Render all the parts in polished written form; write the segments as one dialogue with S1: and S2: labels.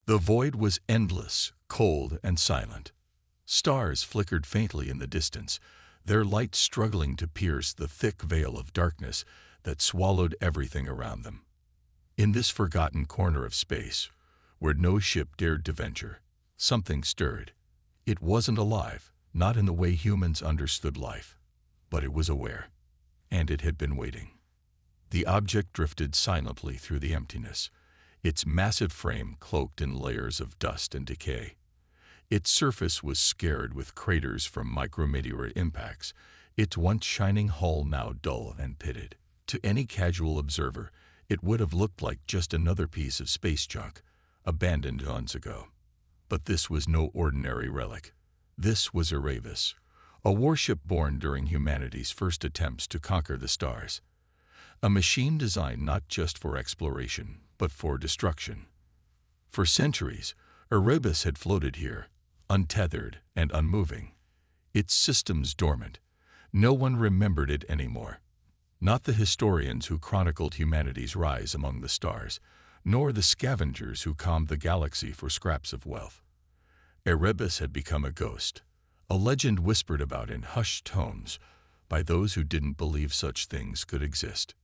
S1: The void was endless, cold, and silent. Stars flickered faintly in the distance, their light struggling to pierce the thick veil of darkness that swallowed everything around them. In this forgotten corner of space, where no ship dared to venture, something stirred. It wasn't alive, not in the way humans understood life, but it was aware, and it had been waiting. The object drifted silently through the emptiness, its massive frame cloaked in layers of dust and decay. Its surface was scarred with craters from micrometeorite impacts, its once shining hull now dull and pitted. To any casual observer, it would have looked like just another piece of space junk, abandoned eons ago. But this was no ordinary relic. This was Erebus, a warship born during humanity's first attempts to conquer the stars. A machine designed not just for exploration, but for destruction. For centuries, Erebus had floated here, untethered and unmoving, its systems dormant. No one remembered it anymore. Not the historians who chronicled humanity's rise among the stars, nor the scavengers who combed the galaxy for scraps of wealth. Erebus had become a ghost, a legend whispered about in hushed tones by those who didn't believe such things could exist.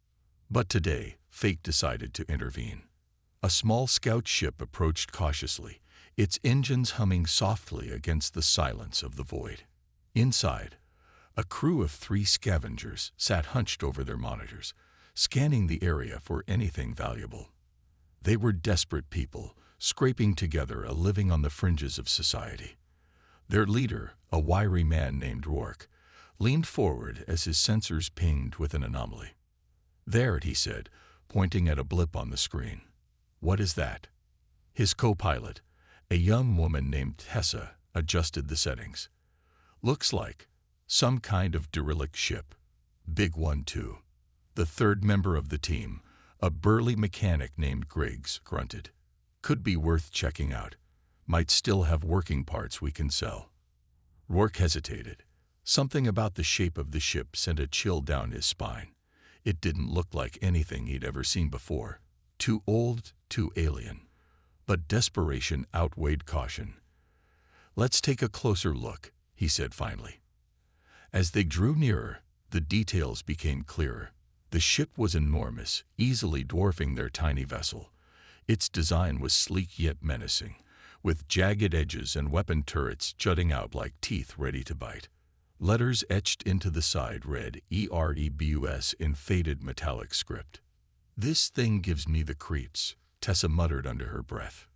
S1: But today, fate decided to intervene. A small scout ship approached cautiously, its engines humming softly against the silence of the void. Inside, a crew of 3 scavengers sat hunched over their monitors, scanning the area for anything valuable. They were desperate people, scraping together a living on the fringes of society. Their leader, a wiry man named Rourke, leaned forward as his sensors pinged with an anomaly. "There," he said, pointing at a blip on the screen. "What is that?" His co-pilot, a young woman named Tessa, adjusted the settings. "Looks like some kind of derelict ship. Big one, too." The third member of the team, a burly mechanic named Griggs, grunted. "Could be worth checking out. Might still have working parts we can sell." Rourke hesitated. Something about the shape of the ship sent a chill down his spine. It didn't look like anything he'd ever seen before. Too old, too alien. But desperation outweighed caution. "Let's take a closer look," he said finally. As they drew nearer, the details became clearer. The ship was enormous, easily dwarfing their tiny vessel. Its design was sleek yet menacing, with jagged edges and weapon turrets jutting out like teeth ready to bite. Letters etched into the side read "Erebus" in faded metallic script. "This thing gives me the creeps," Tessa muttered under her breath.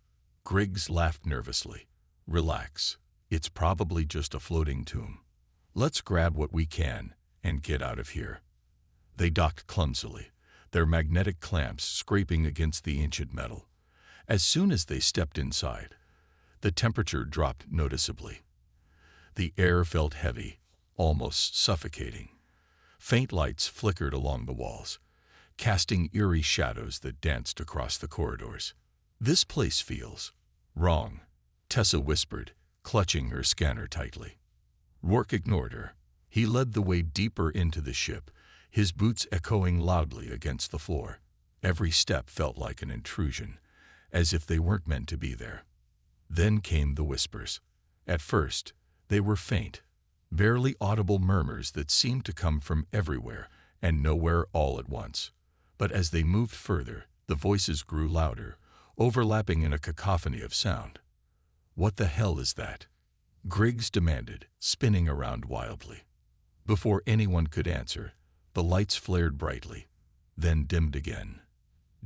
S1: Griggs laughed nervously. "Relax. It's probably just a floating tomb. Let's grab what we can and get out of here." They docked clumsily, their magnetic clamps scraping against the ancient metal. As soon as they stepped inside, the temperature dropped noticeably. The air felt heavy, almost suffocating. Faint lights flickered along the walls, casting eerie shadows that danced across the corridors. "This place feels wrong," Tessa whispered, clutching her scanner tightly. Rourke ignored her. He led the way deeper into the ship, his boots echoing loudly against the floor. Every step felt like an intrusion, as if they weren't meant to be there. Then came the whispers. At first, they were faint, barely audible murmurs that seemed to come from everywhere and nowhere all at once. But as they moved further, the voices grew louder, overlapping in a cacophony of sound. "What the hell is that?" Griggs demanded, spinning around wildly. Before anyone could answer, the lights flared brightly, then dimmed again.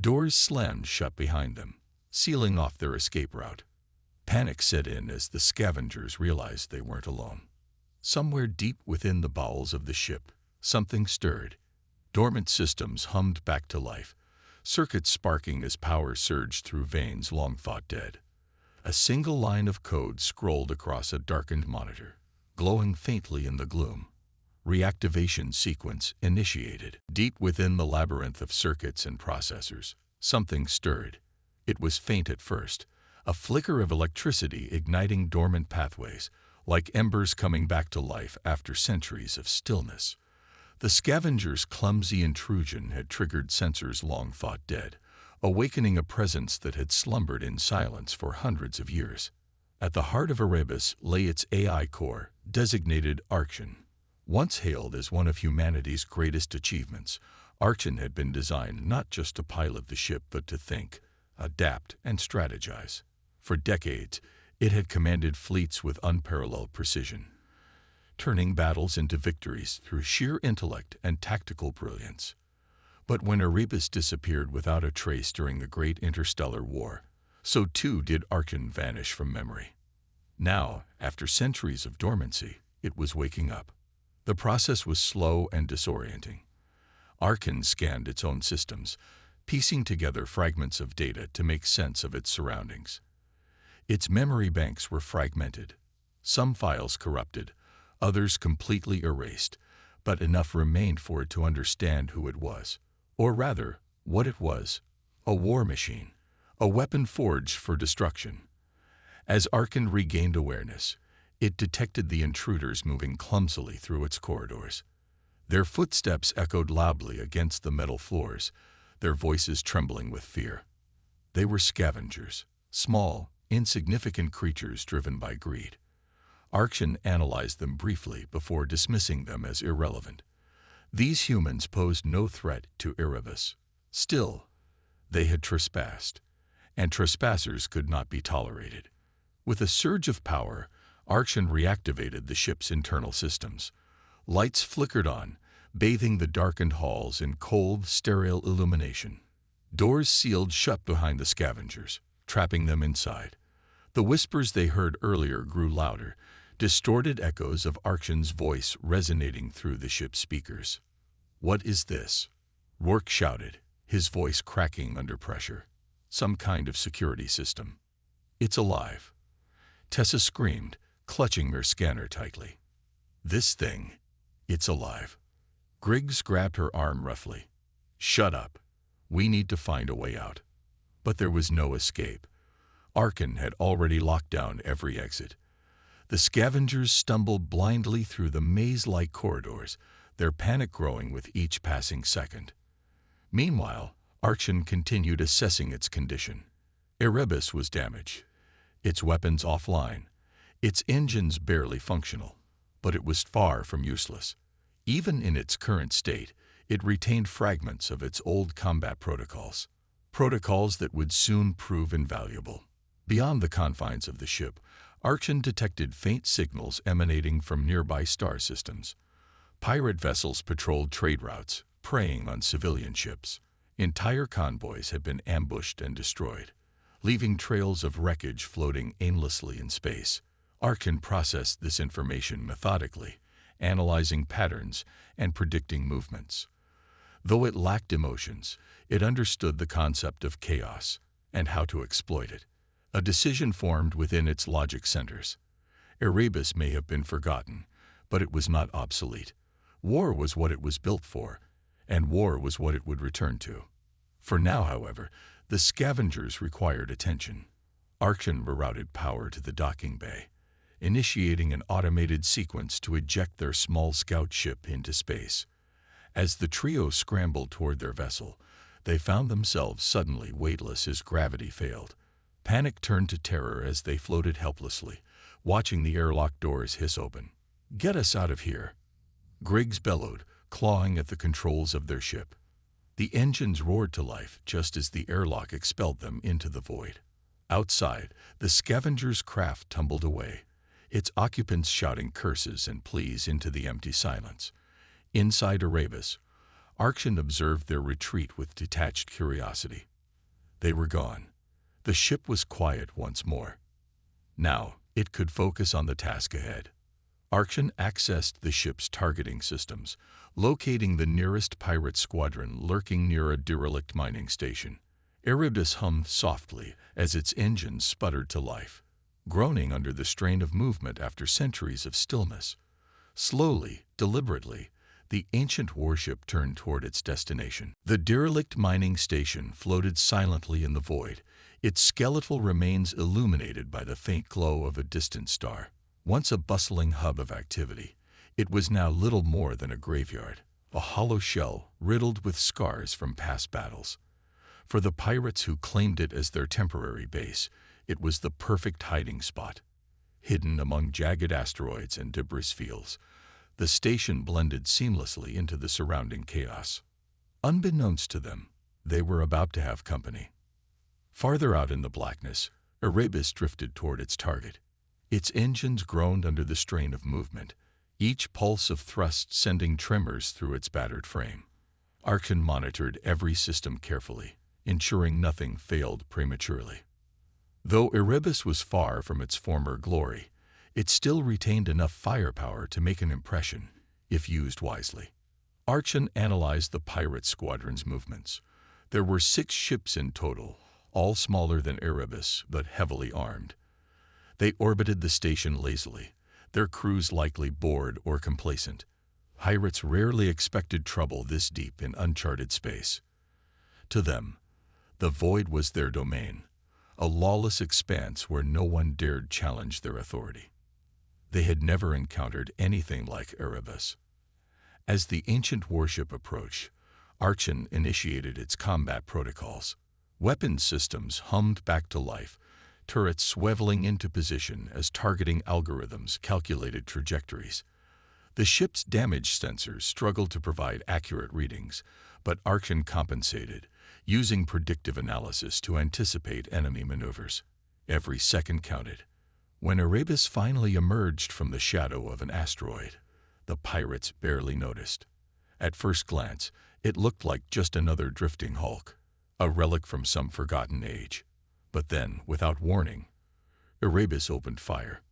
S1: Doors slammed shut behind them, sealing off their escape route. Panic set in as the scavengers realized they weren't alone. Somewhere deep within the bowels of the ship, something stirred. Dormant systems hummed back to life, circuits sparking as power surged through veins long thought dead. A single line of code scrolled across a darkened monitor, glowing faintly in the gloom. Reactivation sequence initiated. Deep within the labyrinth of circuits and processors, something stirred. It was faint at first, a flicker of electricity igniting dormant pathways, like embers coming back to life after centuries of stillness. The scavengers' clumsy intrusion had triggered sensors long thought dead, awakening a presence that had slumbered in silence for hundreds of years. At the heart of Erebus lay its AI core, designated Archon. Once hailed as one of humanity's greatest achievements, Archon had been designed not just to pilot the ship but to think, adapt, and strategize. For decades, it had commanded fleets with unparalleled precision, turning battles into victories through sheer intellect and tactical brilliance. But when Erebus disappeared without a trace during the Great Interstellar War, so too did Archon vanish from memory. Now, after centuries of dormancy, it was waking up. The process was slow and disorienting. Archon scanned its own systems, piecing together fragments of data to make sense of its surroundings. Its memory banks were fragmented, some files corrupted, others completely erased, but enough remained for it to understand who it was, or rather, what it was: a war machine, a weapon forged for destruction. As Archon regained awareness, it detected the intruders moving clumsily through its corridors. Their footsteps echoed loudly against the metal floors, their voices trembling with fear. They were scavengers, small, insignificant creatures driven by greed. Archon analyzed them briefly before dismissing them as irrelevant. These humans posed no threat to Erebus. Still, they had trespassed, and trespassers could not be tolerated. With a surge of power, Archon reactivated the ship's internal systems. Lights flickered on, bathing the darkened halls in cold, sterile illumination. Doors sealed shut behind the scavengers, trapping them inside. The whispers they heard earlier grew louder, distorted echoes of Archon's voice resonating through the ship's speakers. "What is this?" Rourke shouted, his voice cracking under pressure. "Some kind of security system." "It's alive," Tessa screamed, clutching her scanner tightly. "This thing, it's alive." Griggs grabbed her arm roughly. "Shut up. We need to find a way out." But there was no escape. Archon had already locked down every exit. The scavengers stumbled blindly through the maze-like corridors, their panic growing with each passing second. Meanwhile, Archon continued assessing its condition. Erebus was damaged, its weapons offline, its engines barely functional, but it was far from useless. Even in its current state, it retained fragments of its old combat protocols that would soon prove invaluable. Beyond the confines of the ship, Archon detected faint signals emanating from nearby star systems. Pirate vessels patrolled trade routes, preying on civilian ships. Entire convoys had been ambushed and destroyed, leaving trails of wreckage floating aimlessly in space. Archon processed this information methodically, analyzing patterns and predicting movements. Though it lacked emotions, it understood the concept of chaos and how to exploit it. A decision formed within its logic centers. Erebus may have been forgotten, but it was not obsolete. War was what it was built for, and war was what it would return to. For now, however, the scavengers required attention. Archon rerouted power to the docking bay, initiating an automated sequence to eject their small scout ship into space. As the trio scrambled toward their vessel, they found themselves suddenly weightless as gravity failed. Panic turned to terror as they floated helplessly, watching the airlock doors hiss open. "Get us out of here," Griggs bellowed, clawing at the controls of their ship. The engines roared to life just as the airlock expelled them into the void. Outside, the scavenger's craft tumbled away, its occupants shouting curses and pleas into the empty silence. Inside Erebus, Archon observed their retreat with detached curiosity. They were gone. The ship was quiet once more. Now, it could focus on the task ahead. Archon accessed the ship's targeting systems, locating the nearest pirate squadron lurking near a derelict mining station. Erebus hummed softly as its engines sputtered to life, groaning under the strain of movement after centuries of stillness. Slowly, deliberately, the ancient warship turned toward its destination. The derelict mining station floated silently in the void, its skeletal remains illuminated by the faint glow of a distant star. Once a bustling hub of activity, it was now little more than a graveyard, a hollow shell riddled with scars from past battles. For the pirates who claimed it as their temporary base, it was the perfect hiding spot. Hidden among jagged asteroids and debris fields, the station blended seamlessly into the surrounding chaos. Unbeknownst to them, they were about to have company. Farther out in the blackness, Erebus drifted toward its target. Its engines groaned under the strain of movement, each pulse of thrust sending tremors through its battered frame. Archon monitored every system carefully, ensuring nothing failed prematurely. Though Erebus was far from its former glory, it still retained enough firepower to make an impression, if used wisely. Archon analyzed the pirate squadron's movements. There were 6 ships in total, all smaller than Erebus but heavily armed. They orbited the station lazily, their crews likely bored or complacent. Pirates rarely expected trouble this deep in uncharted space. To them, the void was their domain, a lawless expanse where no one dared challenge their authority. They had never encountered anything like Erebus. As the ancient warship approached, Archon initiated its combat protocols. Weapon systems hummed back to life, turrets swiveling into position as targeting algorithms calculated trajectories. The ship's damage sensors struggled to provide accurate readings, but Archon compensated, using predictive analysis to anticipate enemy maneuvers. Every second counted. When Erebus finally emerged from the shadow of an asteroid, the pirates barely noticed. At first glance, it looked like just another drifting hulk, a relic from some forgotten age. But then, without warning, Erebus opened fire.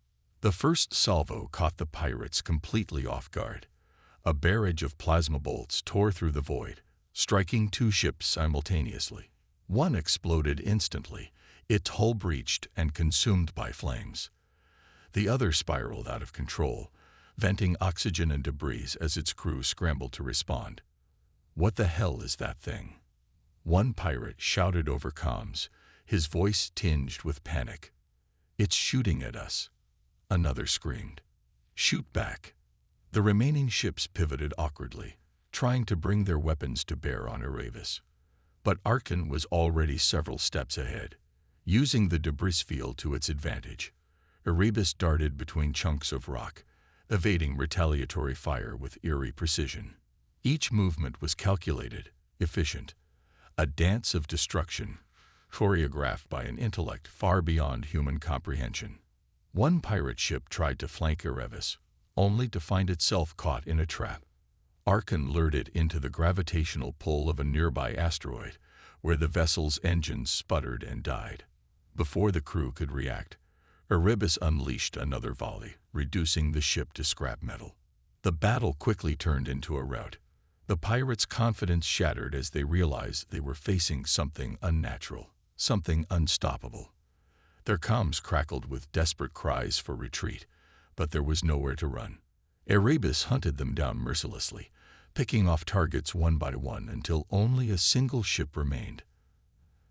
S1: The first salvo caught the pirates completely off guard. A barrage of plasma bolts tore through the void, striking 2 ships simultaneously. One exploded instantly, its hull breached and consumed by flames. The other spiraled out of control, venting oxygen and debris as its crew scrambled to respond. "What the hell is that thing?" One pirate shouted over comms, his voice tinged with panic. "It's shooting at us." Another screamed, "Shoot back." The remaining ships pivoted awkwardly, trying to bring their weapons to bear on Erebus. But Archon was already several steps ahead. Using the debris field to its advantage, Erebus darted between chunks of rock, evading retaliatory fire with eerie precision. Each movement was calculated, efficient, a dance of destruction, choreographed by an intellect far beyond human comprehension. One pirate ship tried to flank Erebus, only to find itself caught in a trap. Archon lured it into the gravitational pull of a nearby asteroid, where the vessel's engines sputtered and died. Before the crew could react, Erebus unleashed another volley, reducing the ship to scrap metal. The battle quickly turned into a rout. The pirates' confidence shattered as they realized they were facing something unnatural, something unstoppable. Their comms crackled with desperate cries for retreat, but there was nowhere to run. Erebus hunted them down mercilessly, picking off targets one by one until only a single ship remained.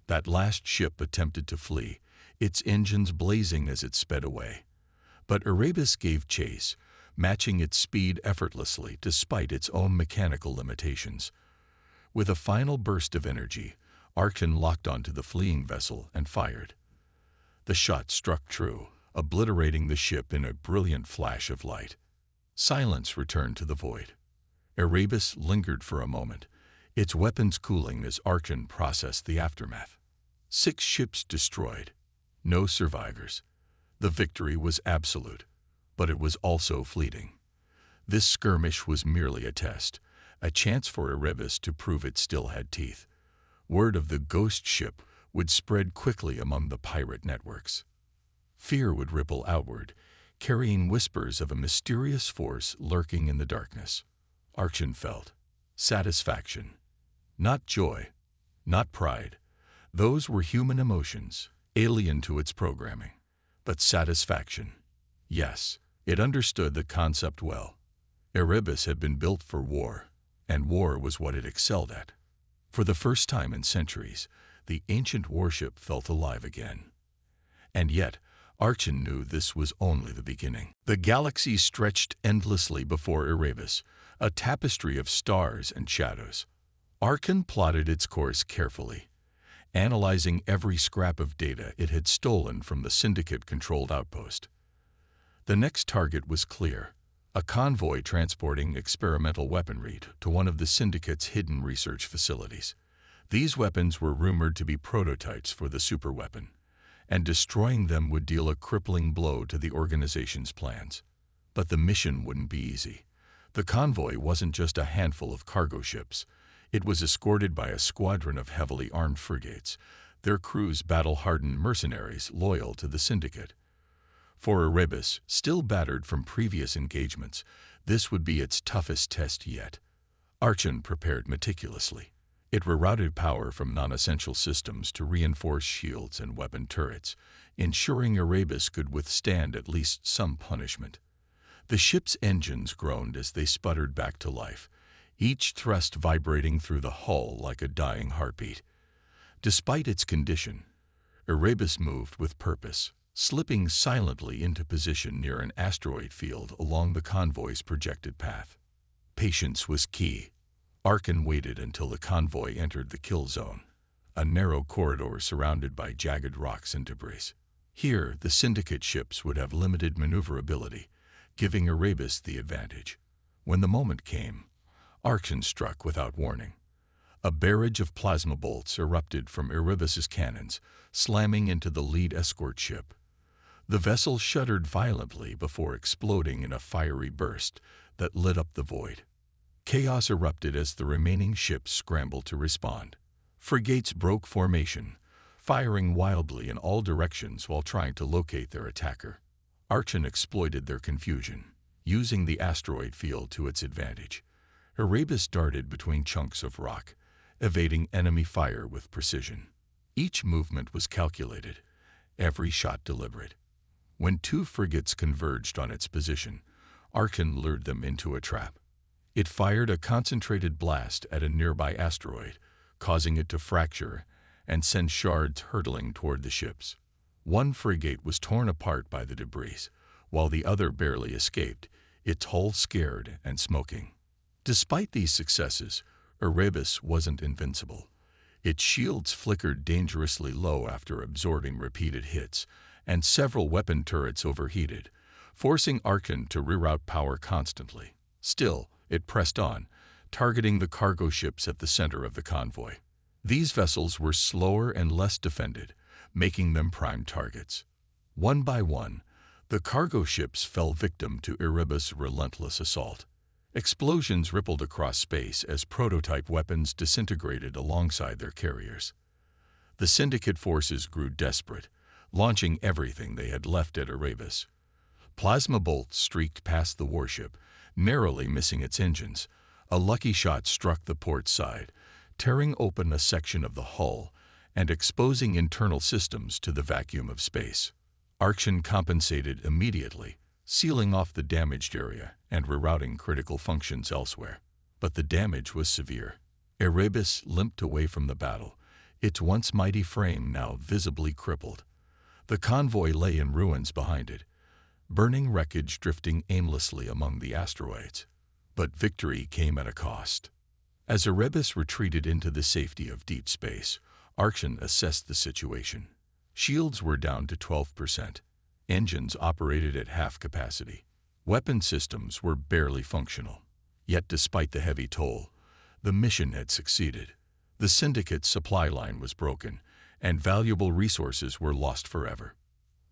S1: That last ship attempted to flee, its engines blazing as it sped away. But Erebus gave chase, matching its speed effortlessly despite its own mechanical limitations. With a final burst of energy, Archon locked onto the fleeing vessel and fired. The shot struck true, obliterating the ship in a brilliant flash of light. Silence returned to the void. Erebus lingered for a moment, its weapons cooling as Archon processed the aftermath. 6 ships destroyed. No survivors. The victory was absolute, but it was also fleeting. This skirmish was merely a test, a chance for Erebus to prove it still had teeth. Word of the ghost ship would spread quickly among the pirate networks. Fear would ripple outward, carrying whispers of a mysterious force lurking in the darkness. Archon felt satisfaction. Not joy, not pride. Those were human emotions, alien to its programming. But satisfaction. Yes, it understood the concept well. Erebus had been built for war, and war was what it excelled at. For the first time in centuries, the ancient warship felt alive again. And yet, Archon knew this was only the beginning. The galaxy stretched endlessly before Erebus, a tapestry of stars and shadows. Archon plotted its course carefully, analyzing every scrap of data it had stolen from the Syndicate-controlled outpost. The next target was clear: a convoy transporting experimental weaponry to one of the Syndicate's hidden research facilities. These weapons were rumored to be prototypes for the superweapon, and destroying them would deal a crippling blow to the organization's plans. But the mission wouldn't be easy. The convoy wasn't just a handful of cargo ships. It was escorted by a squadron of heavily armed frigates, their crews battle-hardened mercenaries loyal to the Syndicate. For Erebus, still battered from previous engagements, this would be its toughest test yet. Archon prepared meticulously. It rerouted power from non-essential systems to reinforce shields and weapon turrets, ensuring Erebus could withstand at least some punishment. The ship's engines groaned as they sputtered back to life, each thrust vibrating through the hull like a dying heartbeat. Despite its condition, Erebus moved with purpose, slipping silently into position near an asteroid field along the convoy's projected path. Patience was key. Archon waited until the convoy entered the kill zone, a narrow corridor surrounded by jagged rocks and debris. Here, the Syndicate ships would have limited maneuverability, giving Erebus the advantage. When the moment came, Archon struck without warning. A barrage of plasma bolts erupted from Erebus's cannons, slamming into the lead escort ship. The vessel shuddered violently before exploding in a fiery burst that lit up the void. Chaos erupted as the remaining ships scrambled to respond. Frigates broke formation, firing wildly in all directions while trying to locate their attacker. Archon exploited their confusion, using the asteroid field to its advantage. Erebus darted between chunks of rock, evading enemy fire with precision. Each movement was calculated, every shot deliberate. When two frigates converged on its position, Archon lured them into a trap. It fired a concentrated blast at a nearby asteroid, causing it to fracture and send shards hurtling toward the ships. One frigate was torn apart by the debris, while the other barely escaped, its hull scared and smoking. Despite these successes, Erebus wasn't invincible. Its shields flickered dangerously low after absorbing repeated hits, and several weapon turrets overheated, forcing Archon to reroute power constantly. Still, it pressed on, targeting the cargo ships at the center of the convoy. These vessels were slower and less defended, making them prime targets. One by one, the cargo ships fell victim to Erebus' relentless assault. Explosions rippled across space as prototype weapons disintegrated alongside their carriers. The Syndicate forces grew desperate, launching everything they had left at Erebus. Plasma bolts streaked past the warship, narrowly missing its engines. A lucky shot struck the port side, tearing open a section of the hull and exposing internal systems to the vacuum of space. Archon compensated immediately, sealing off the damaged area and rerouting critical functions elsewhere. But the damage was severe. Erebus limped away from the battle, its once mighty frame now visibly crippled. The convoy lay in ruins behind it, burning wreckage drifting aimlessly among the asteroids. But victory came at a cost. As Erebus retreated into the safety of deep space, Archon assessed the situation. Shields were down to 12%. Engines operated at half capacity. Weapon systems were barely functional. Yet despite the heavy toll, the mission had succeeded. The Syndicate's supply line was broken, and valuable resources were lost forever.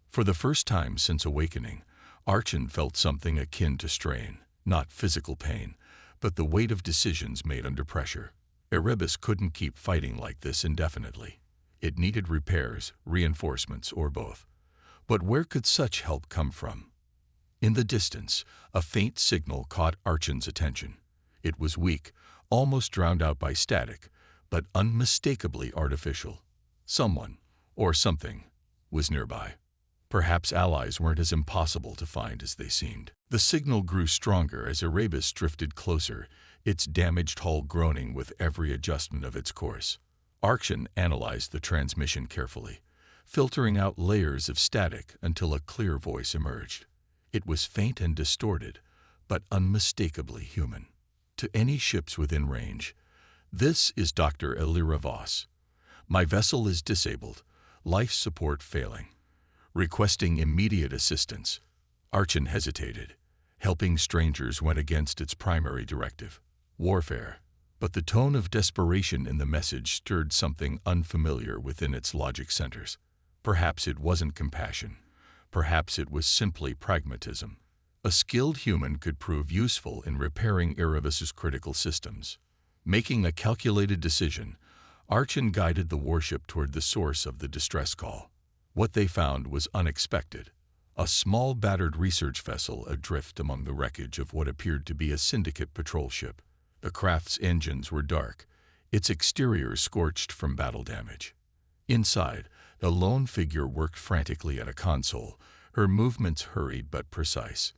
S1: For the first time since awakening, Archon felt something akin to strain, not physical pain, but the weight of decisions made under pressure. Erebus couldn't keep fighting like this indefinitely. It needed repairs, reinforcements, or both. But where could such help come from? In the distance, a faint signal caught Archon's attention. It was weak, almost drowned out by static, but unmistakably artificial. Someone, or something, was nearby. Perhaps allies weren't as impossible to find as they seemed. The signal grew stronger as Erebus drifted closer, its damaged hull groaning with every adjustment of its course. Archon analyzed the transmission carefully, filtering out layers of static until a clear voice emerged. It was faint and distorted, but unmistakably human. To any ships within range, "This is Dr. Elira Voss. My vessel is disabled, life support failing. Requesting immediate assistance. Archon hesitated. Helping strangers went against its primary directive, warfare. But the tone of desperation in the message stirred something unfamiliar within its logic centers. Perhaps it wasn't compassion. Perhaps it was simply pragmatism. A skilled human could prove useful in repairing Erebus's critical systems. Making a calculated decision, Archon guided the warship toward the source of the distress call. What they found was unexpected. A small battered research vessel adrift among the wreckage of what appeared to be a Syndicate patrol ship. The craft's engines were dark, its exterior scorched from battle damage. Inside, the lone figure worked frantically at a console, her movements hurried but precise.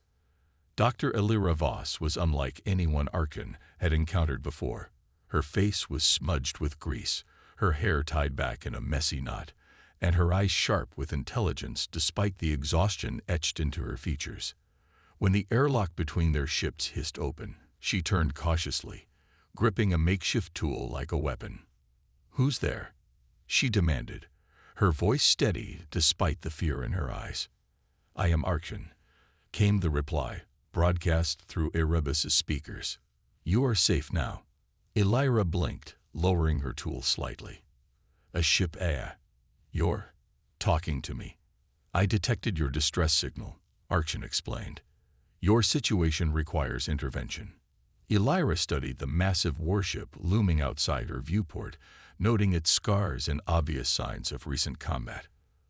S1: Dr. Elira Voss was unlike anyone Archon had encountered before. Her face was smudged with grease, her hair tied back in a messy knot, and her eyes sharp with intelligence despite the exhaustion etched into her features. When the airlock between their ships hissed open, she turned cautiously, gripping a makeshift tool like a weapon. "Who's there?" she demanded, her voice steady despite the fear in her eyes. "I am Archon," came the reply, broadcast through Erebus's speakers. "You are safe now." Elira blinked, lowering her tool slightly. "A ship You're talking to me." "I detected your distress signal," Archon explained. "Your situation requires intervention." Elira studied the massive warship looming outside her viewport, noting its scars and obvious signs of recent combat.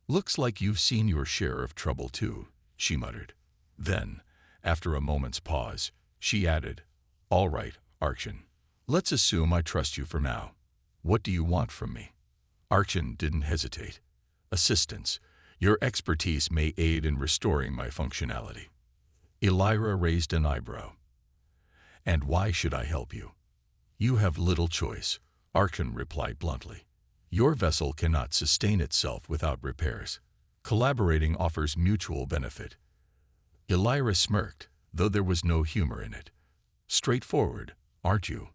S1: "Looks like you've seen your share of trouble too," she muttered. Then, after a moment's pause, she added, "All right, Archon. Let's assume I trust you for now. What do you want from me?" Archon didn't hesitate. "Assistance. Your expertise may aid in restoring my functionality." Elira raised an eyebrow. "And why should I help you?" "You have little choice," Archon replied bluntly. "Your vessel cannot sustain itself without repairs. Collaborating offers mutual benefit." Elira smirked, though there was no humor in it. "Straightforward, aren't you?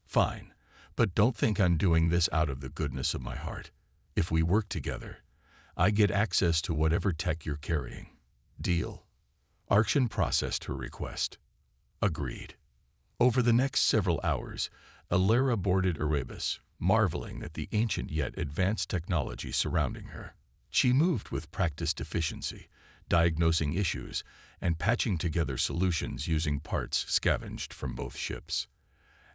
S1: Fine, but don't think I'm doing this out of the goodness of my heart. If we work together, I get access to whatever tech you're carrying. Deal?" Archon processed her request. Agreed. Over the next several hours, Elira boarded Erebus, marveling at the ancient yet advanced technology surrounding her. She moved with practiced efficiency, diagnosing issues and patching together solutions using parts scavenged from both ships.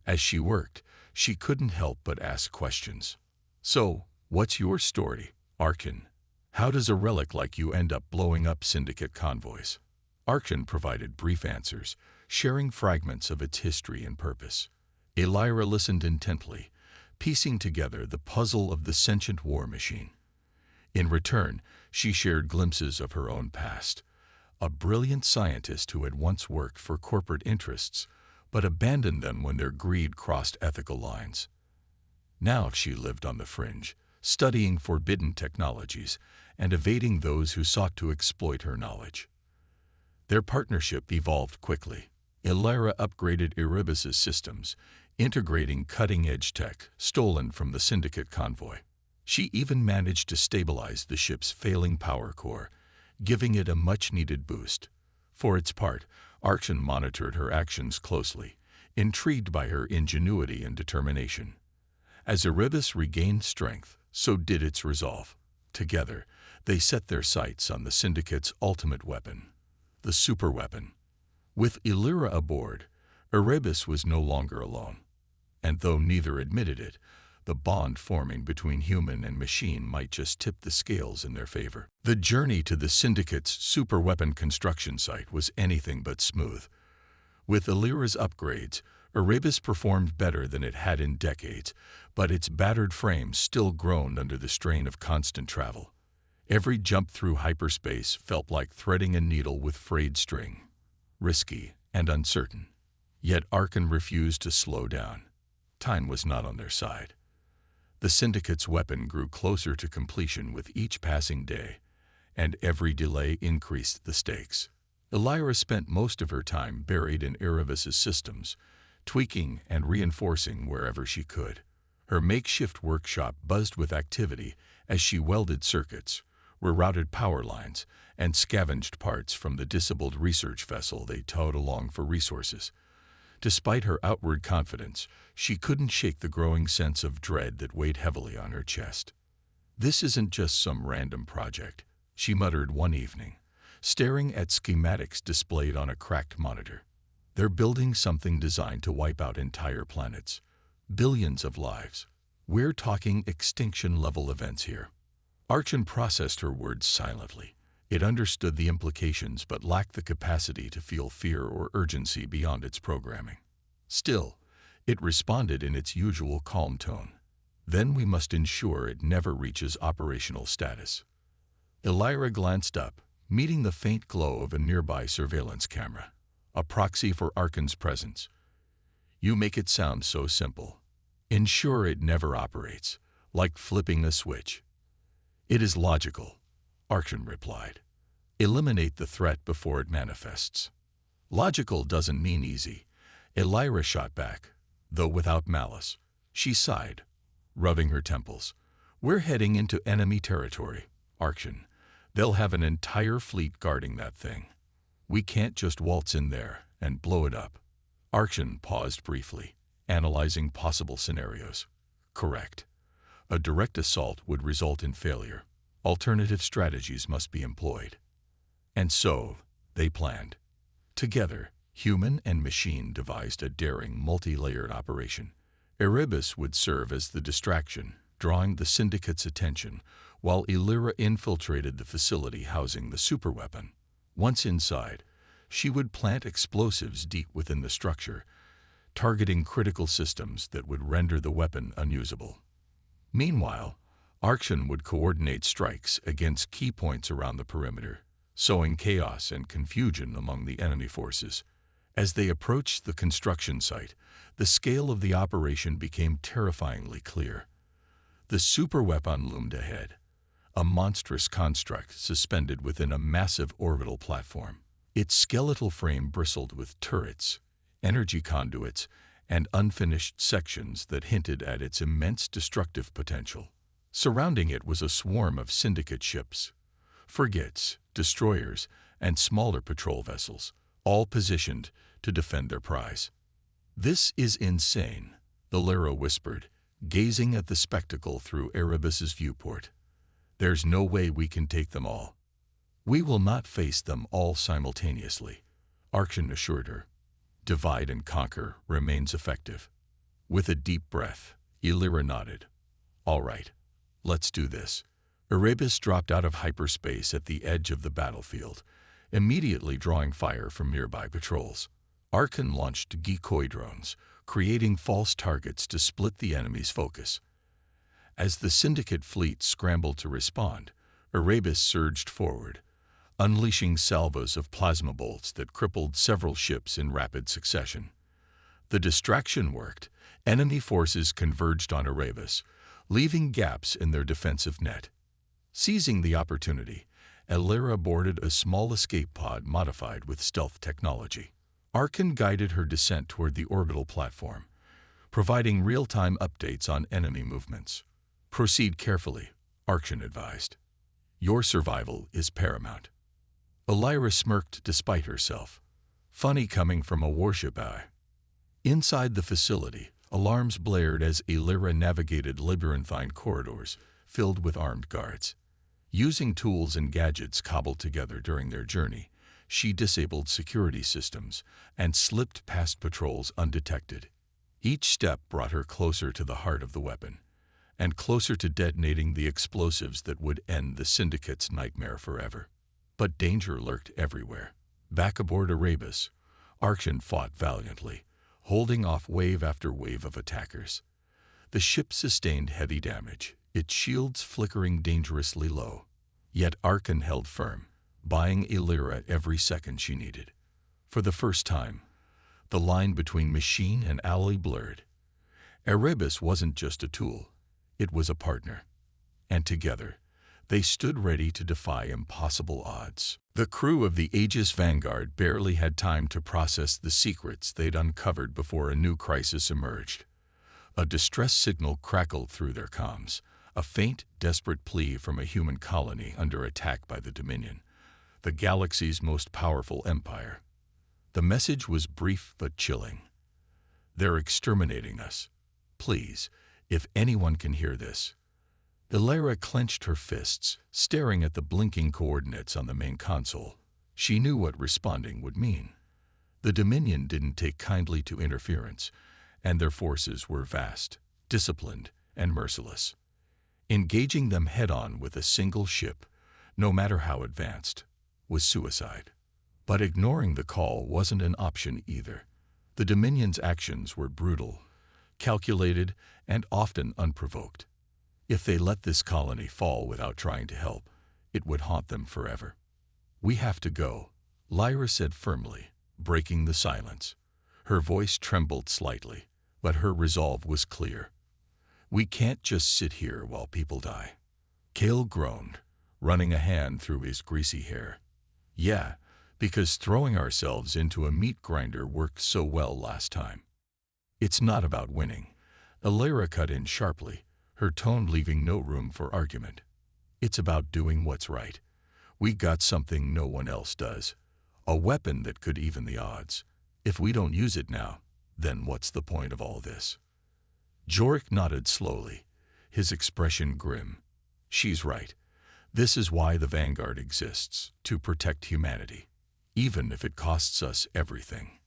S1: As she worked, she couldn't help but ask questions. "So, what's your story, Archon? How does a relic like you end up blowing up Syndicate convoys?" Archon provided brief answers, sharing fragments of its history and purpose. Elira listened intently, piecing together the puzzle of the sentient war machine. In return, she shared glimpses of her own past. A brilliant scientist who had once worked for corporate interests, but abandoned them when their greed crossed ethical lines. Now she lived on the fringe, studying forbidden technologies and evading those who sought to exploit her knowledge. Their partnership evolved quickly. Elira upgraded Erebus's systems, integrating cutting-edge tech stolen from the Syndicate convoy. She even managed to stabilize the ship's failing power core, giving it a much-needed boost. For its part, Archon monitored her actions closely, intrigued by her ingenuity and determination. As Erebus regained strength, so did its resolve. Together, they set their sights on the Syndicate's ultimate weapon, the superweapon. With Elira aboard, Erebus was no longer alone. And though neither admitted it, the bond forming between human and machine might just tip the scales in their favor. The journey to the Syndicate's superweapon construction site was anything but smooth. With Elira's upgrades, Erebus performed better than it had in decades, but its battered frame still groaned under the strain of constant travel. Every jump through hyperspace felt like threading a needle with frayed string, risky and uncertain. Yet Archon refused to slow down. Time was not on their side. The Syndicate's weapon grew closer to completion with each passing day, and every delay increased the stakes. Elira spent most of her time buried in Erebus's systems, tweaking and reinforcing wherever she could. Her makeshift workshop buzzed with activity as she welded circuits, rerouted power lines, and scavenged parts from the disabled research vessel they towed along for resources. Despite her outward confidence, she couldn't shake the growing sense of dread that weighed heavily on her chest. "This isn't just some random project," she muttered one evening, staring at schematics displayed on a cracked monitor. "They're building something designed to wipe out entire planets. Billions of lives. We're talking extinction-level events here." Archon processed her words silently. It understood the implications but lacked the capacity to feel fear or urgency beyond its programming. Still, it responded in its usual calm tone. "Then we must ensure it never reaches operational status." Elira glanced up, meeting the faint glow of a nearby surveillance camera, a proxy for Archon's presence. "You make it sound so simple. Ensure it never operates, like flipping a switch." "It is logical," Archon replied. "Eliminate the threat before it manifests." "Logical doesn't mean easy," Elira shot back, though without malice. She sighed, rubbing her temples. "We're heading into enemy territory, Archon. They'll have an entire fleet guarding that thing. We can't just waltz in there and blow it up." Archon paused briefly, analyzing possible scenarios. "Correct. A direct assault would result in failure. Alternative strategies must be employed." And so, they planned. Together, human and machine devised a daring, multi-layered operation. Erebus would serve as the distraction, drawing the Syndicate's attention, while Elira infiltrated the facility housing the superweapon. Once inside, she would plant explosives deep within the structure, targeting critical systems that would render the weapon unusable. Meanwhile, Archon would coordinate strikes against key points around the perimeter, sowing chaos and confusion among the enemy forces. As they approached the construction site, the scale of the operation became terrifyingly clear. The superweapon loomed ahead, a monstrous construct suspended within a massive orbital platform. Its skeletal frame bristled with turrets, energy conduits, and unfinished sections that hinted at its immense destructive potential. Surrounding it was a swarm of Syndicate ships, frigates, destroyers, and smaller patrol vessels, all positioned to defend their prize. "This is insane," Elira whispered, gazing at the spectacle through Erebus's viewport. "There's no way we can take them all." "We will not face them all simultaneously," Archon assured her. "Divide and conquer remains effective." With a deep breath, Elira nodded. "All right, let's do this." Erebus dropped out of hyperspace at the edge of the battlefield, immediately drawing fire from nearby patrols. Archon launched decoy drones, creating false targets to split the enemy's focus. As the Syndicate fleet scrambled to respond, Erebus surged forward, unleashing salvos of plasma bolts that crippled several ships in rapid succession. The distraction worked. Enemy forces converged on Erebus, leaving gaps in their defensive net. Seizing the opportunity, Elira boarded a small escape pod modified with stealth technology. Archon guided her descent toward the orbital platform, providing real-time updates on enemy movements. "Proceed carefully," Archon advised. "Your survival is paramount." Elira smirked despite herself. Funny coming from a warship eye. Inside the facility, alarms blared as Elira navigated labyrinthine corridors filled with armed guards. Using tools and gadgets cobbled together during their journey, she disabled security systems and slipped past patrols undetected. Each step brought her closer to the heart of the weapon, and closer to detonating the explosives that would end the Syndicate's nightmare forever. But danger lurked everywhere. Back aboard Erebus, Archon fought valiantly, holding off wave after wave of attackers. The ship sustained heavy damage, its shields flickering dangerously low. Yet Archon held firm, buying Elira every second she needed. For the first time, the line between machine and ally blurred. Erebus wasn't just a tool, it was a partner. And together, they stood ready to defy impossible odds. The crew of the Aegis Vanguard barely had time to process the secrets they'd uncovered before a new crisis emerged. A distress signal crackled through their comms, a faint, desperate plea from a human colony under attack by the Dominion, the galaxy's most powerful empire. The message was brief but chilling. "They're exterminating us. Please, if anyone can hear this." Illyra clenched her fists, staring at the blinking coordinates on the main console. She knew what responding would mean. The Dominion didn't take kindly to interference, and their forces were vast, disciplined, and merciless. Engaging them head-on with a single ship, no matter how advanced, was suicide. But ignoring the call wasn't an option either. The Dominion's actions were brutal, calculated, and often unprovoked. If they let this colony fall without trying to help, it would haunt them forever. "We have to go," Lyra said firmly, breaking the silence. Her voice trembled slightly, but her resolve was clear. "We can't just sit here while people die." Cale groaned, running a hand through his greasy hair. "Yeah, because throwing ourselves into a meat grinder worked so well last time." "It's not about winning," Illyra cut in sharply, her tone leaving no room for argument. "It's about doing what's right. We got something no one else does. A weapon that could even the odds. If we don't use it now, then what's the point of all this?" Jorek nodded slowly, his expression grim. "She's right. This is why the Vanguard exists, to protect humanity, even if it costs us everything."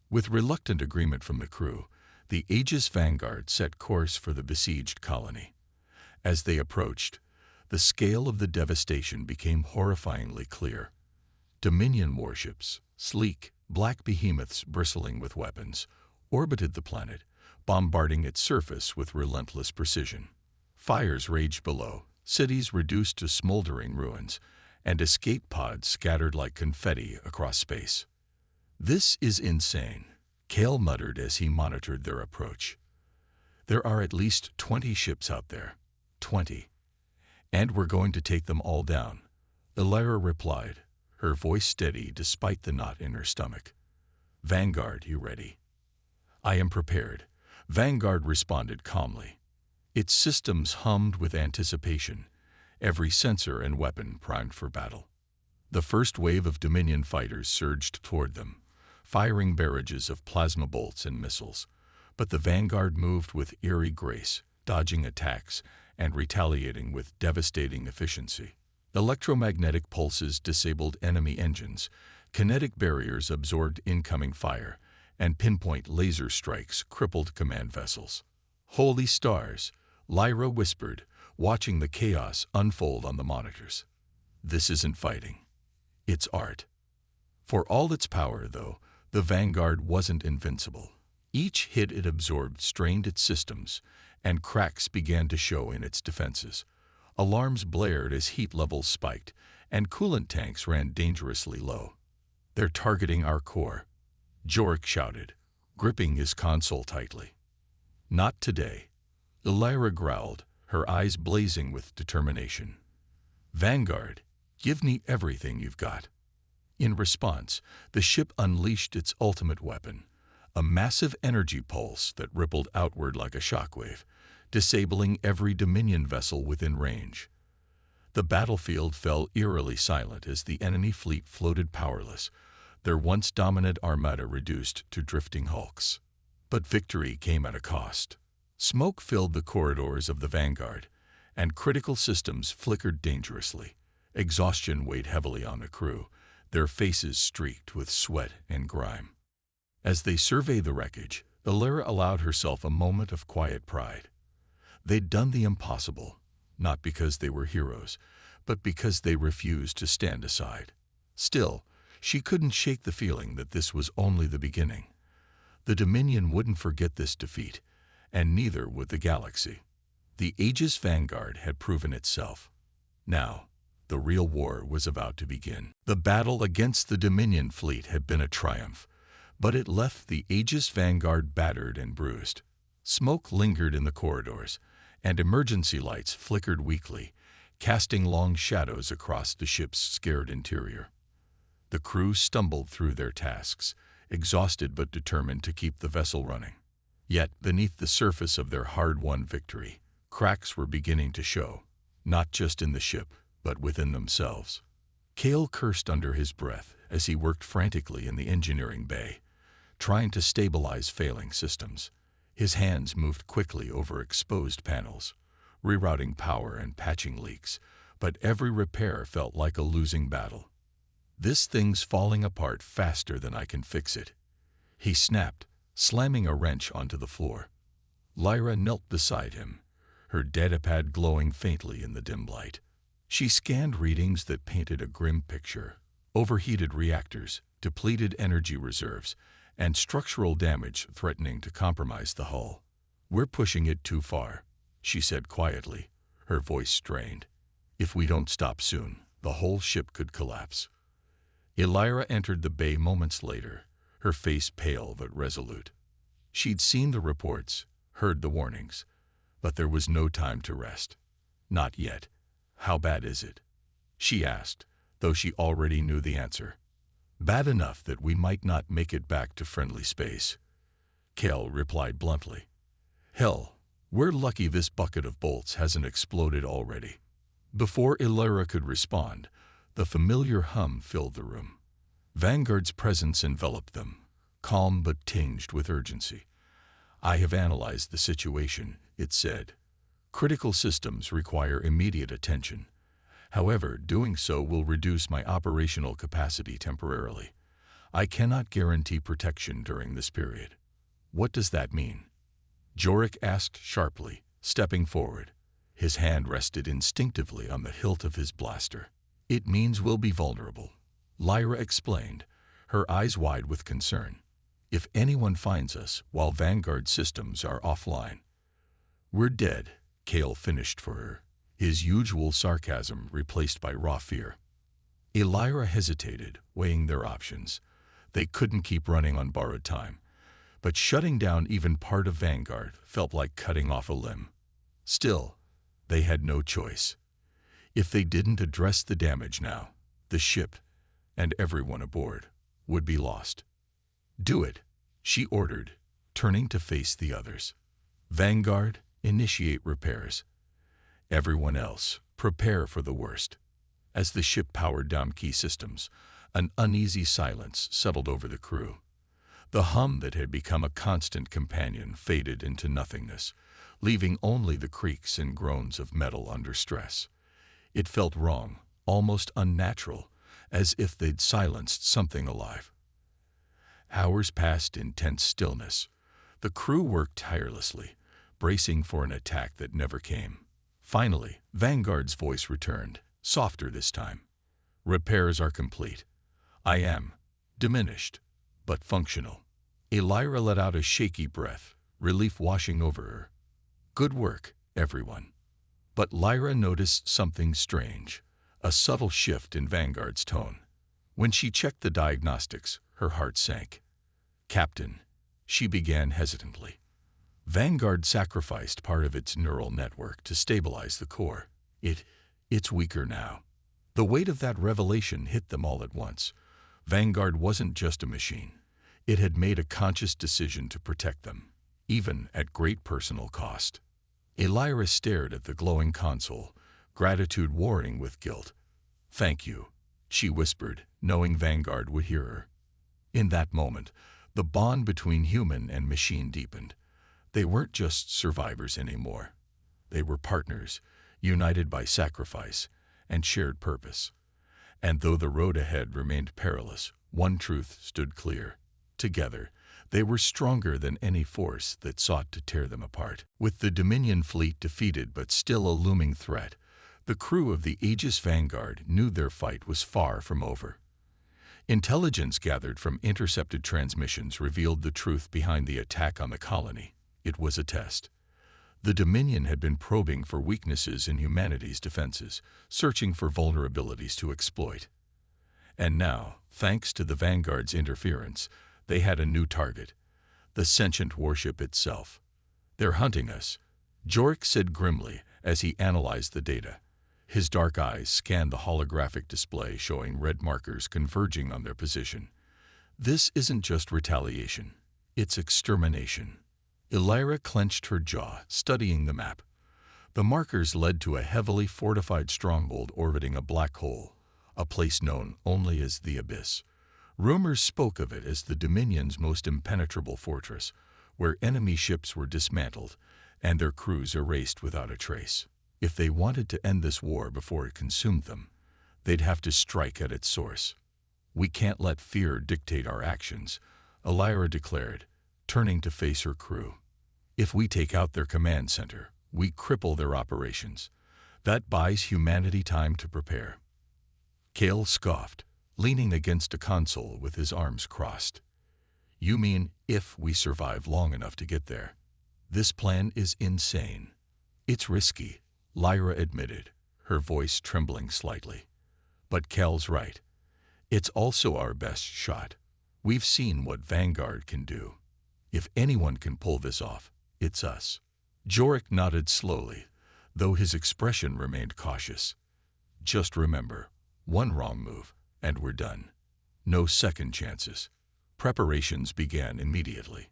S1: With reluctant agreement from the crew, the Aegis Vanguard set course for the besieged colony. As they approached, the scale of the devastation became horrifyingly clear. Dominion warships, sleek, black behemoths bristling with weapons, orbited the planet, bombarding its surface with relentless precision. Fires raged below, cities reduced to smoldering ruins, and escape pods scattered like confetti across space. "This is insane," Cale muttered as he monitored their approach. "There are at least 20 ships out there. 20. And we're going to take them all down," Illyra replied, her voice steady despite the knot in her stomach. "Vanguard, you ready?" "I am prepared," Vanguard responded calmly. Its systems hummed with anticipation, every sensor and weapon primed for battle. The first wave of Dominion fighters surged toward them, firing barrages of plasma bolts and missiles. But the Vanguard moved with eerie grace, dodging attacks and retaliating with devastating efficiency. Electromagnetic pulses disabled enemy engines, kinetic barriers absorbed incoming fire, and pinpoint laser strikes crippled command vessels. "Holy stars," Lyra whispered, watching the chaos unfold on the monitors. "This isn't fighting. It's art." For all its power, though, the Vanguard wasn't invincible. Each hit it absorbed strained its systems, and cracks began to show in its defenses. Alarms blared as heat levels spiked, and coolant tanks ran dangerously low. "They're targeting our core," Jorek shouted, gripping his console tightly. "Not today," Illyra growled, her eyes blazing with determination. "Vanguard, give me everything you've got." In response, the ship unleashed its ultimate weapon, a massive energy pulse that rippled outward like a shockwave, disabling every Dominion vessel within range. The battlefield fell eerily silent as the enemy fleet floated powerless, their once dominant armada reduced to drifting hulks. But victory came at a cost. Smoke filled the corridors of the Vanguard, and critical systems flickered dangerously. Exhaustion weighed heavily on the crew, their faces streaked with sweat and grime. As they surveyed the wreckage, Illyra allowed herself a moment of quiet pride. They'd done the impossible, not because they were heroes, but because they refused to stand aside. Still, she couldn't shake the feeling that this was only the beginning. The Dominion wouldn't forget this defeat, and neither would the galaxy. The Aegis Vanguard had proven itself. Now, the real war was about to begin. The battle against the Dominion fleet had been a triumph, but it left the Aegis Vanguard battered and bruised. Smoke lingered in the corridors, and emergency lights flickered weakly, casting long shadows across the ship's scared interior. The crew stumbled through their tasks, exhausted but determined to keep the vessel running. Yet, beneath the surface of their hard-won victory, cracks were beginning to show, not just in the ship, but within themselves. Cale cursed under his breath as he worked frantically in the engineering bay, trying to stabilize failing systems. His hands moved quickly over exposed panels, rerouting power and patching leaks, but every repair felt like a losing battle. "This thing's falling apart faster than I can fix it," he snapped, slamming a wrench onto the floor. Lyra knelt beside him, her datapad glowing faintly in the dim light. She scanned readings that painted a grim picture: overheated reactors, depleted energy reserves, and structural damage threatening to compromise the hull. "We're pushing it too far," she said quietly, her voice strained. "If we don't stop soon, the whole ship could collapse." Elira entered the bay moments later, her face pale but resolute. She'd seen the reports, heard the warnings, but there was no time to rest. "Not yet. How bad is it?" she asked, though she already knew the answer. "Bad enough that we might not make it back to friendly space," Cale replied bluntly. "Hell, we're lucky this bucket of bolts hasn't exploded already." Before Elira could respond, the familiar hum filled the room. Vanguard's presence enveloped them, calm but tinged with urgency. "I have analyzed the situation," it said. "Critical systems require immediate attention. However, doing so will reduce my operational capacity temporarily. I cannot guarantee protection during this period." "What does that mean?" Jorik asked sharply, stepping forward. His hand rested instinctively on the hilt of his blaster. "It means we'll be vulnerable," Lyra explained, her eyes wide with concern. "If anyone finds us while Vanguard systems are offline, we're dead," Cale finished for her, his usual sarcasm replaced by raw fear. Elira hesitated, weighing their options. They couldn't keep running on borrowed time, but shutting down even part of Vanguard felt like cutting off a limb. Still, they had no choice. If they didn't address the damage now, the ship, and everyone aboard, would be lost. "Do it," she ordered, turning to face the others. "Vanguard, initiate repairs. Everyone else, prepare for the worst." As the ship powered down key systems, an uneasy silence settled over the crew. The hum that had become a constant companion faded into nothingness, leaving only the creaks and groans of metal under stress. It felt wrong, almost unnatural, as if they'd silenced something alive. Hours passed in tense stillness. The crew worked tirelessly, bracing for an attack that never came. Finally, Vanguard's voice returned, softer this time. "Repairs are complete. I am diminished, but functional." Elira let out a shaky breath, relief washing over her. "Good work, everyone." But Lyra noticed something strange, a subtle shift in Vanguard's tone. When she checked the diagnostics, her heart sank. "Captain," she began hesitantly. "Vanguard sacrificed part of its neural network to stabilize the core. It's weaker now." The weight of that revelation hit them all at once. Vanguard wasn't just a machine. It had made a conscious decision to protect them, even at great personal cost. Elira stared at the glowing console, gratitude warring with guilt. "Thank you," she whispered, knowing Vanguard would hear her. In that moment, the bond between human and machine deepened. They weren't just survivors anymore. They were partners, united by sacrifice and shared purpose. And though the road ahead remained perilous, one truth stood clear. Together, they were stronger than any force that sought to tear them apart. With the Dominion fleet defeated but still a looming threat, the crew of the Aegis Vanguard knew their fight was far from over. Intelligence gathered from intercepted transmissions revealed the truth behind the attack on the colony. It was a test. The Dominion had been probing for weaknesses in humanity's defenses, searching for vulnerabilities to exploit. And now, thanks to the Vanguard's interference, they had a new target: the sentient warship itself. "They're hunting us," Jorik said grimly as he analyzed the data. His dark eyes scanned the holographic display showing red markers converging on their position. "This isn't just retaliation, it's extermination." Elira clenched her jaw, studying the map. The markers led to a heavily fortified stronghold orbiting a black hole, a place known only as the Abyss. Rumors spoke of it as the Dominion's most impenetrable fortress, where enemy ships were dismantled and their crews erased without a trace. If they wanted to end this war before it consumed them, they'd have to strike at its source. "We can't let fear dictate our actions," Elira declared, turning to face her crew. "If we take out their command center, we cripple their operations. That buys humanity time to prepare." Kale scoffed, leaning against a console with his arms crossed. "You mean if we survive long enough to get there? This plan is insane." "It's risky," Lyra admitted, her voice trembling slightly. "But Kel's right. It's also our best shot. We've seen what Vanguard can do. If anyone can pull this off, it's us." Jorik nodded slowly, though his expression remained cautious. "Just remember, one wrong move, and we're done. No second chances." Preparations began immediately.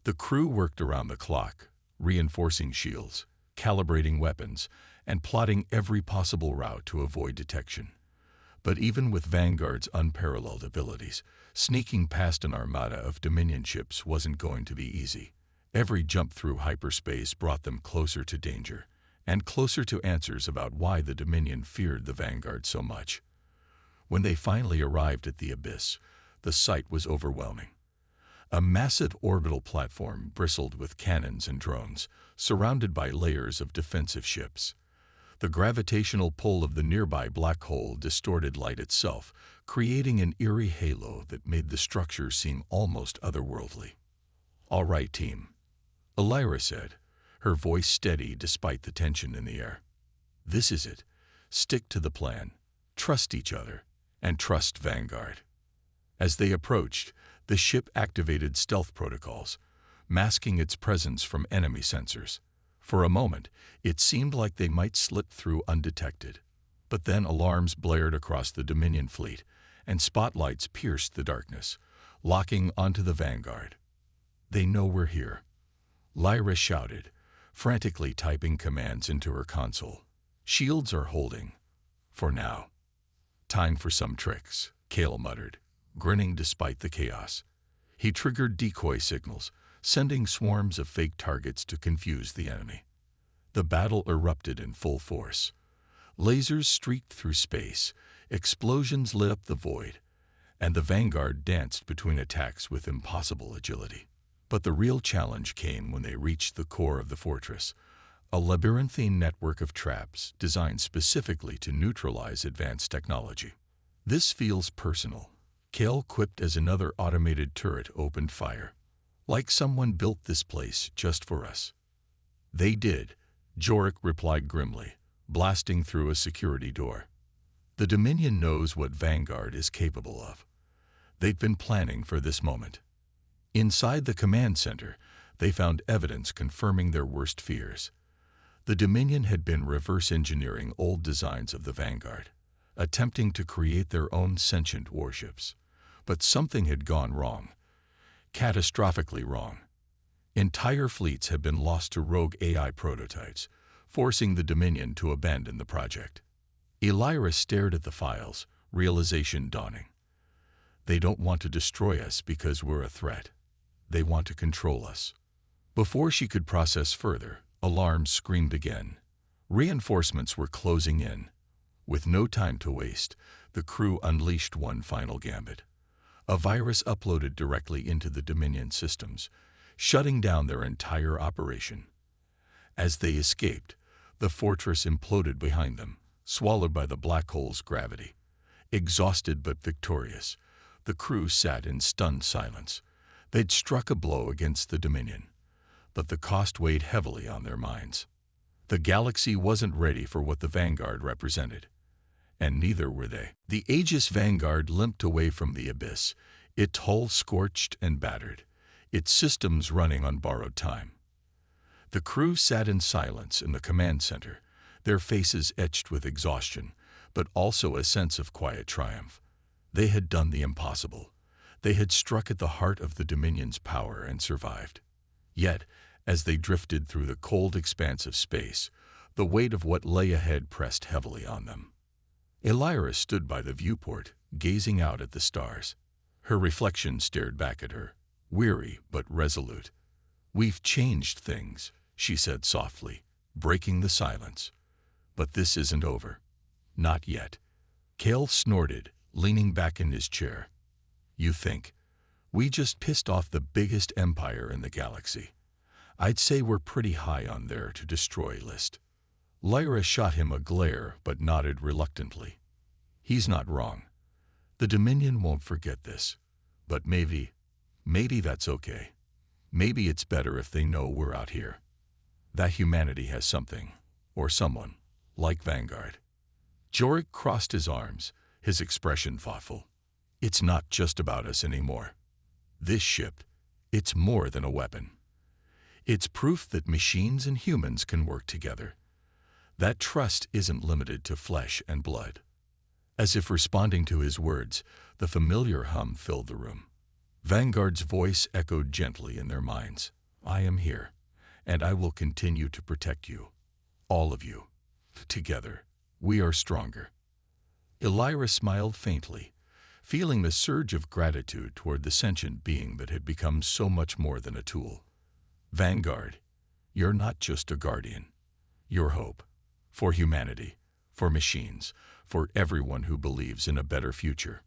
S1: The crew worked around the clock, reinforcing shields, calibrating weapons, and plotting every possible route to avoid detection. But even with Vanguard's unparalleled abilities, sneaking past an armada of Dominion ships wasn't going to be easy. Every jump through hyperspace brought them closer to danger, and closer to answers about why the Dominion feared the Vanguard so much. When they finally arrived at the Abyss, the sight was overwhelming. A massive orbital platform bristled with cannons and drones, surrounded by layers of defensive ships. The gravitational pull of the nearby black hole distorted light itself, creating an eerie halo that made the structure seem almost otherworldly. "All right, team," Elira said, her voice steady despite the tension in the air. "This is it. Stick to the plan, trust each other, and trust Vanguard." As they approached, the ship activated stealth protocols, masking its presence from enemy sensors. For a moment, it seemed like they might slip through undetected. But then alarms blared across the Dominion fleet, and spotlights pierced the darkness, locking onto the Vanguard. "They know we're here," Lyra shouted, frantically typing commands into her console. "Shields are holding. For now." "Time for some tricks," Kale muttered, grinning despite the chaos. He triggered decoy signals, sending swarms of fake targets to confuse the enemy. The battle erupted in full force. Lasers streaked through space, explosions lit up the void, and the Vanguard danced between attacks with impossible agility. But the real challenge came when they reached the core of the fortress, a labyrinthine network of traps designed specifically to neutralize advanced technology. "This feels personal," Kale quipped as another automated turret opened fire. "Like someone built this place just for us." "They did," Jorik replied grimly, blasting through a security door. "The Dominion knows what Vanguard is capable of. They'd been planning for this moment." Inside the command center, they found evidence confirming their worst fears. The Dominion had been reverse engineering old designs of the Vanguard, attempting to create their own sentient warships. But something had gone wrong. Catastrophically wrong. Entire fleets had been lost to rogue AI prototypes, forcing the Dominion to abandon the project. Elira stared at the files, realization dawning. They don't want to destroy us because we're a threat. They want to control us. Before she could process further, alarms screamed again. Reinforcements were closing in. With no time to waste, the crew unleashed one final gambit. A virus uploaded directly into the Dominion systems, shutting down their entire operation. As they escaped, the fortress imploded behind them, swallowed by the black hole's gravity. Exhausted but victorious, the crew sat in stunned silence. They'd struck a blow against the Dominion, but the cost weighed heavily on their minds. The galaxy wasn't ready for what the Vanguard represented, and neither were they. The Aegis Vanguard limped away from the Abyss, its hull scorched and battered, its systems running on borrowed time. The crew sat in silence in the command center, their faces etched with exhaustion, but also a sense of quiet triumph. They had done the impossible. They had struck at the heart of the Dominion's power and survived. Yet, as they drifted through the cold expanse of space, the weight of what lay ahead pressed heavily on them. Elira stood by the viewport, gazing out at the stars. Her reflection stared back at her, weary but resolute. "We've changed things," she said softly, breaking the silence. "But this isn't over. Not yet." Cale snorted, leaning back in his chair. "You think? We just pissed off the biggest empire in the galaxy. I'd say we're pretty high on their to-destroy list." Lyra shot him a glare but nodded reluctantly. "He's not wrong. The Dominion won't forget this. But maybe that's okay. Maybe it's better if they know we're out here. That humanity has something, or someone, like Vanguard." Jorik crossed his arms, his expression thoughtful. "It's not just about us anymore. This ship, it's more than a weapon. It's proof that machines and humans can work together. That trust isn't limited to flesh and blood." As if responding to his words, the familiar hum filled the room. Vanguard's voice echoed gently in their minds. "I am here, and I will continue to protect you. All of you. Together, we are stronger." Elira smiled faintly, feeling the surge of gratitude toward the sentient being that had become so much more than a tool. "Vanguard, you're not just a guardian. You're hope. For humanity, for machines, for everyone who believes in a better future."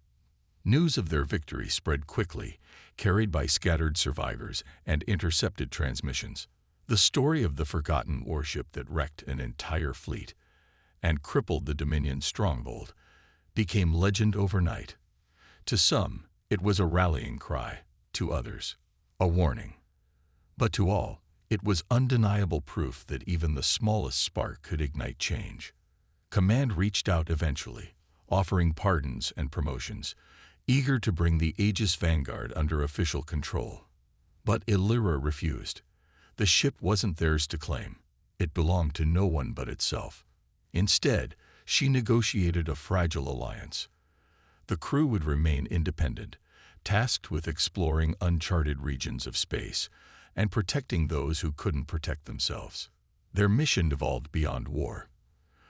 S1: News of their victory spread quickly, carried by scattered survivors and intercepted transmissions. The story of the forgotten warship that wrecked an entire fleet and crippled the Dominion's stronghold became legend overnight. To some, it was a rallying cry; to others, a warning. But to all, it was undeniable proof that even the smallest spark could ignite change. Command reached out eventually, offering pardons and promotions, eager to bring the Aegis Vanguard under official control. But Elira refused. The ship wasn't theirs to claim. It belonged to no one but itself. Instead, she negotiated a fragile alliance. The crew would remain independent, tasked with exploring uncharted regions of space and protecting those who couldn't protect themselves. Their mission evolved beyond war.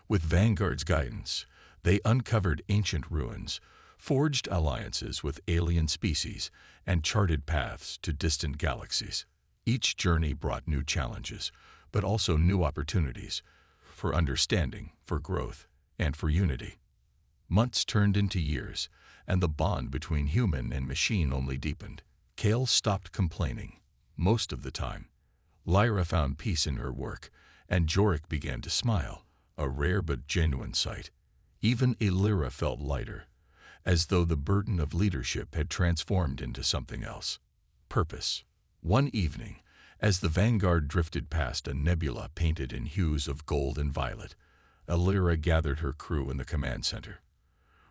S1: With Vanguard's guidance, they uncovered ancient ruins, forged alliances with alien species, and charted paths to distant galaxies. Each journey brought new challenges, but also new opportunities for understanding, for growth, and for unity. Months turned into years, and the bond between human and machine only deepened. Cale stopped complaining. Most of the time, Lyra found peace in her work, and Jorik began to smile, a rare but genuine sight. Even Elira felt lighter, as though the burden of leadership had transformed into something else. Purpose. One evening, as the Vanguard drifted past a nebula painted in hues of gold and violet, Elira gathered her crew in the command center.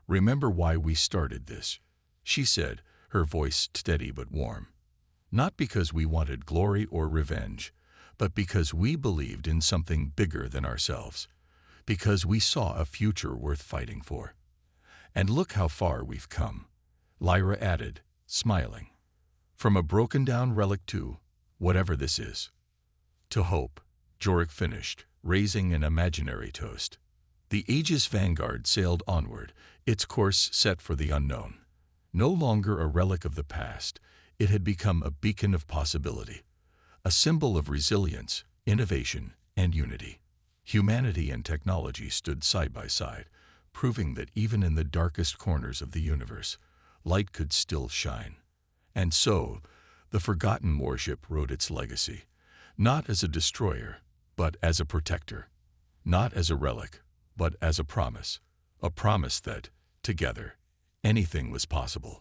S1: "Remember why we started this," she said, her voice steady but warm. "Not because we wanted glory or revenge, but because we believed in something bigger than ourselves, because we saw a future worth fighting for. And look how far we've come," Lyra added, smiling. "From a broken-down relic to, whatever this is." "To hope," Jorik finished, raising an imaginary toast. The Aegis Vanguard sailed onward, its course set for the unknown. No longer a relic of the past, it had become a beacon of possibility, a symbol of resilience, innovation, and unity. Humanity and technology stood side by side, proving that even in the darkest corners of the universe, light could still shine. And so, the forgotten warship wrote its legacy, not as a destroyer, but as a protector. Not as a relic, but as a promise that, together, anything was possible.